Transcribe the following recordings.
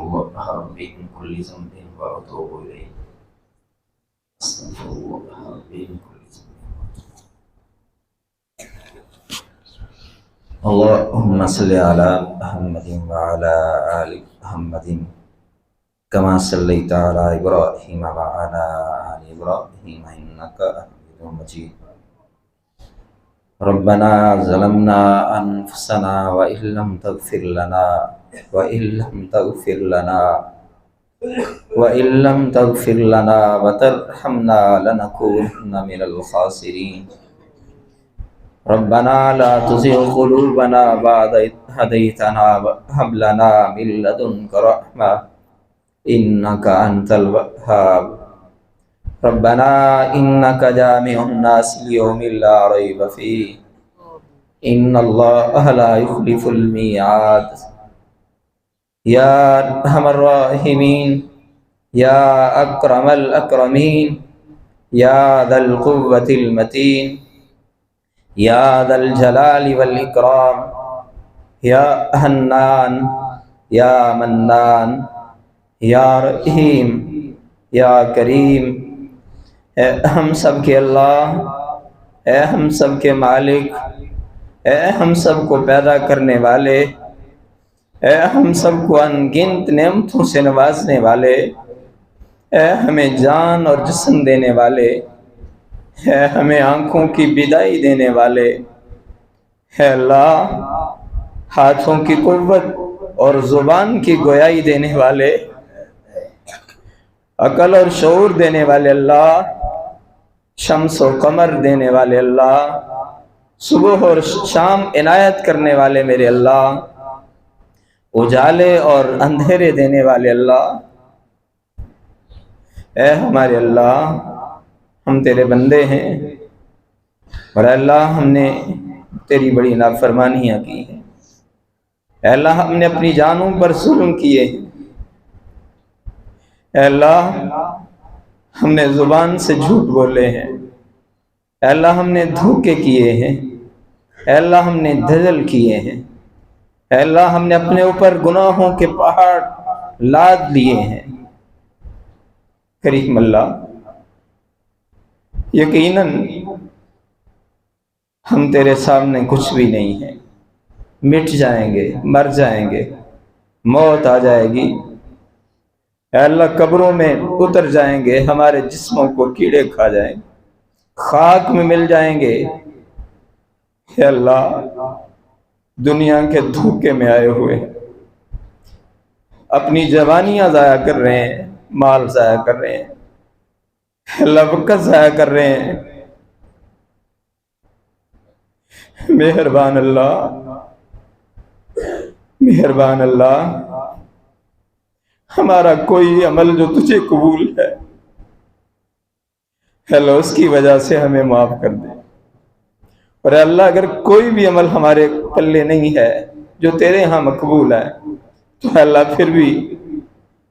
الله ربي من كل ذنب وأتوب إليه. أستغفر الله ربي من كل ذنب. اللهم صل على محمد وعلى آل محمد كما صليت على إبراهيم وعلى آل إبراهيم إنك حميد مجيد. ربنا ظلمنا أنفسنا وإن لم تغفر لنا وترحمنا لنكونن من الخاسرين. ربنا لا تزغ قلوبنا بعد إذ هديتنا وهب لنا من لدنك رحمة إنك أنت الوهاب. ربنا إنك جامع الناس ليوم لا ريب فيه إن الله لا يخلف الميعاد. يا أرحم الراحمين يا أكرم الأكرمين يا ذا القوة المتين يا ذا الجلال والإكرام يا حنان يا منان یا رحیم یا کریم. اے ہم سب کے اللہ، اے ہم سب کے مالک، اے ہم سب کو پیدا کرنے والے، اے ہم سب کو انگنت نعمتوں سے نوازنے والے، اے ہمیں جان اور جسم دینے والے، اے ہمیں آنکھوں کی بدائی دینے والے، اے اللہ ہاتھوں کی قوت اور زبان کی گویائی دینے والے، عقل اور شعور دینے والے اللہ، شمس و قمر دینے والے اللہ، صبح اور شام عنایت کرنے والے میرے اللہ، اجالے اور اندھیرے دینے والے اللہ. اے ہمارے اللہ، ہم تیرے بندے ہیں اور اے اللہ ہم نے تیری بڑی نافرمانیاں کی ہیں. اے اللہ ہم نے اپنی جانوں پر ظلم کیے ہیں. اے اللہ ہم نے زبان سے جھوٹ بولے ہیں. اے اللہ ہم نے دھوکے کیے ہیں. اے اللہ ہم نے دھجل کیے ہیں. اے اللہ ہم نے اپنے اوپر گناہوں کے پہاڑ لاد لیے ہیں. کریم اللہ، یقیناً ہم تیرے سامنے کچھ بھی نہیں ہیں، مٹ جائیں گے، مر جائیں گے، موت آ جائے گی. اے اللہ قبروں میں اتر جائیں گے، ہمارے جسموں کو کیڑے کھا جائیں گے، خاک میں مل جائیں گے. اے اللہ دنیا کے دھوکے میں آئے ہوئے ہیں، اپنی جوانیاں ضائع کر رہے ہیں، مال ضائع کر رہے ہیں، اللہ وقت ضائع کر رہے ہیں. مہربان اللہ، مہربان اللہ، ہمارا کوئی عمل جو تجھے قبول ہے اللہ اس کی وجہ سے ہمیں معاف کر دے. اور اللہ اگر کوئی بھی عمل ہمارے پلے نہیں ہے جو تیرے ہاں مقبول ہے تو اللہ پھر بھی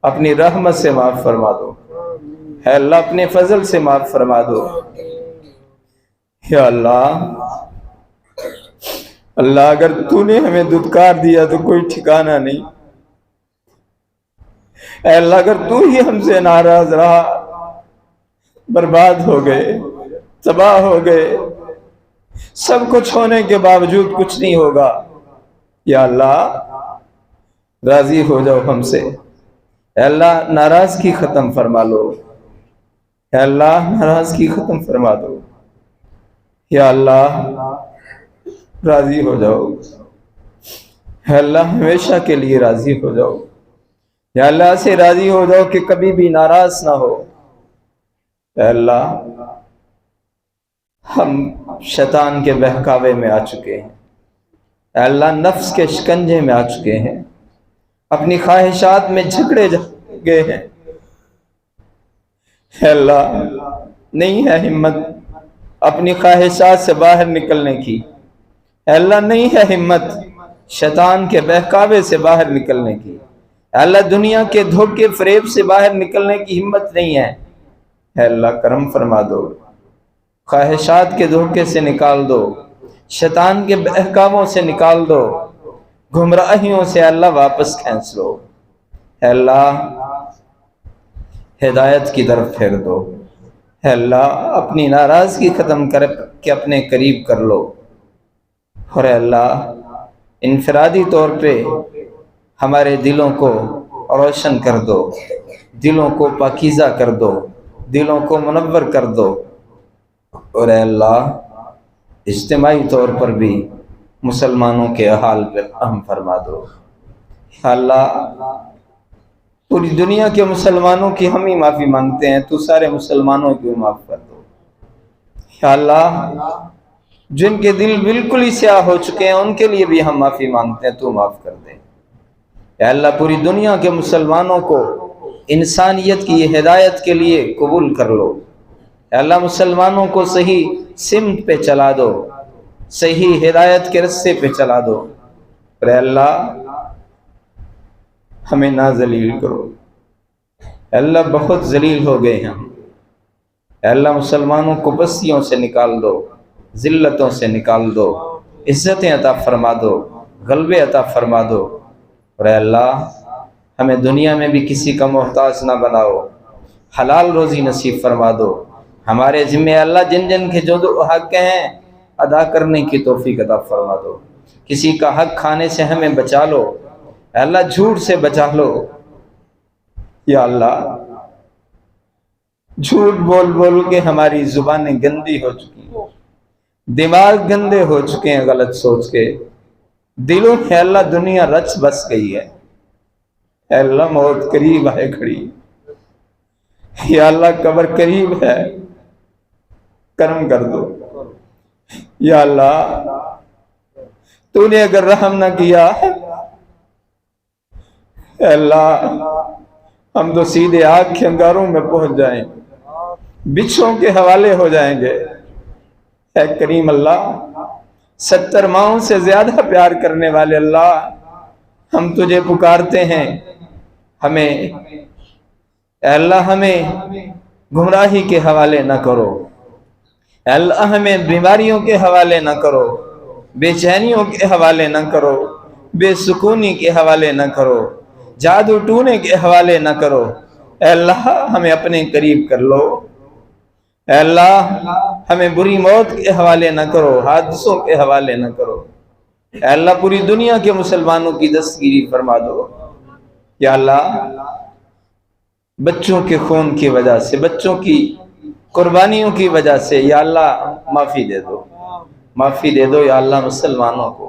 اپنی رحمت سے معاف فرما دو. اے اللہ اپنے فضل سے معاف فرما دو. یا اللہ، اللہ اگر تو نے ہمیں دھتکار دیا تو کوئی ٹھکانہ نہیں. اے اللہ اگر تو ہی ہم سے ناراض رہا، برباد ہو گئے، تباہ ہو گئے. سب کچھ ہونے کے باوجود کچھ نہیں ہوگا. یا اللہ راضی ہو جاؤ ہم سے. اے اللہ ناراضگی ختم فرما لو. اے اللہ ناراضگی ختم فرما دو. یا اللہ راضی ہو جاؤ. اے اللہ ہمیشہ کے لیے راضی ہو جاؤ. یا اللہ سے راضی ہو جاؤ کہ کبھی بھی ناراض نہ ہو. اے اللہ ہم شیطان کے بہکاوے میں آ چکے ہیں. اے اللہ نفس کے شکنجے میں آ چکے ہیں، اپنی خواہشات میں جھگڑے گئے ہیں. اے اللہ نہیں ہے ہمت اپنی خواہشات سے باہر نکلنے کی. اے اللہ نہیں ہے ہمت شیطان کے بہکاوے سے باہر نکلنے کی. اے اللہ دنیا کے دھوکے فریب سے باہر نکلنے کی ہمت نہیں ہے. اے اللہ کرم فرما دو، خواہشات کے دھوکے سے نکال دو، شیطان کے بہکاووں سے نکال دو، گمراہیوں سے اللہ واپس کھینچ لو. اے اللہ ہدایت کی طرف پھیر دو، اے اللہ اپنی ناراضگی ختم کر کے اپنے قریب کر لو، اور اے اللہ انفرادی طور پہ ہمارے دلوں کو روشن کر دو، دلوں کو پاکیزہ کر دو، دلوں کو منور کر دو، اور اے اللہ اجتماعی طور پر بھی مسلمانوں کے حال پہ رحم فرما دو۔ یا اللہ پوری دنیا کے مسلمانوں کی ہم ہی معافی مانگتے ہیں، تو سارے مسلمانوں کو معاف کر دو۔ یا اللہ جن کے دل بالکل ہی سیاہ ہو چکے ہیں ان کے لیے بھی ہم معافی مانگتے ہیں، تو معاف کر دے۔ یا اللہ پوری دنیا کے مسلمانوں کو انسانیت کی ہدایت کے لیے قبول کر لو۔ یا اللہ مسلمانوں کو صحیح سمت پہ چلا دو، صحیح ہدایت کے رستے پہ چلا دو، اور اے اللہ ہمیں نہ ذلیل کرو۔ اے اللہ بہت ذلیل ہو گئے ہیں، اے اللہ مسلمانوں کو بستیوں سے نکال دو، ذلتوں سے نکال دو، عزتیں عطا فرما دو، غلبے عطا فرما دو، اور اے اللہ ہمیں دنیا میں بھی کسی کا محتاج نہ بناؤ، حلال روزی نصیب فرما دو۔ ہمارے ذمہ اللہ جن جن کے جو حق ہیں ادا کرنے کی توفیق عطا فرما دو۔ کسی کا حق کھانے سے ہمیں بچا لو، اے اللہ جھوٹ سے بچا لو۔ یا اللہ جھوٹ بول بول کے ہماری زبانیں گندی ہو چکی ہیں، دماغ گندے ہو چکے ہیں غلط سوچ کے، دلوں میں اللہ دنیا رچ بس گئی ہے۔ اے اللہ موت قریب ہے کھڑی، یا اللہ قبر قریب ہے، کرم کر دو۔ یا اللہ تو نے اگر رحم نہ کیا، اے اللہ ہم تو سیدھے آگ کے انگاروں میں پہنچ جائیں، بچھوں کے حوالے ہو جائیں گے۔ اے کریم اللہ 70 ماؤں سے زیادہ پیار کرنے والے اللہ، ہم تجھے پکارتے ہیں، ہمیں اے اللہ ہمیں گمراہی کے حوالے نہ کرو، اے اللہ ہمیں بیماریوں کے حوالے نہ کرو، بے چینیوں کے حوالے نہ کرو، بے سکونی کے حوالے نہ کرو، جادو ٹونے کے حوالے نہ کرو۔ اے اللہ ہمیں اپنے قریب کر لو، اے اللہ ہمیں بری موت کے حوالے نہ کرو، حادثوں کے حوالے نہ کرو۔ اے اللہ پوری دنیا کے مسلمانوں کی دستگیری فرما دو۔ یا اللہ بچوں کے خون کی وجہ سے، بچوں کی قربانیوں کی وجہ سے یا اللہ معافی دے دو، معافی دے دو یا اللہ مسلمانوں کو۔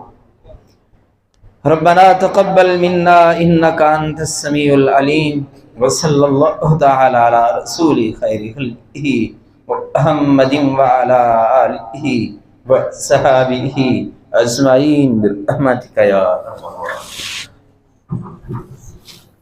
ربنا تقبل منا انك انت السميع العليم، وصلى الله تعالى على رسول خير خلقه محمد وعلى آله وصحبه اجمعین برحمتك یا ارحم الراحمین۔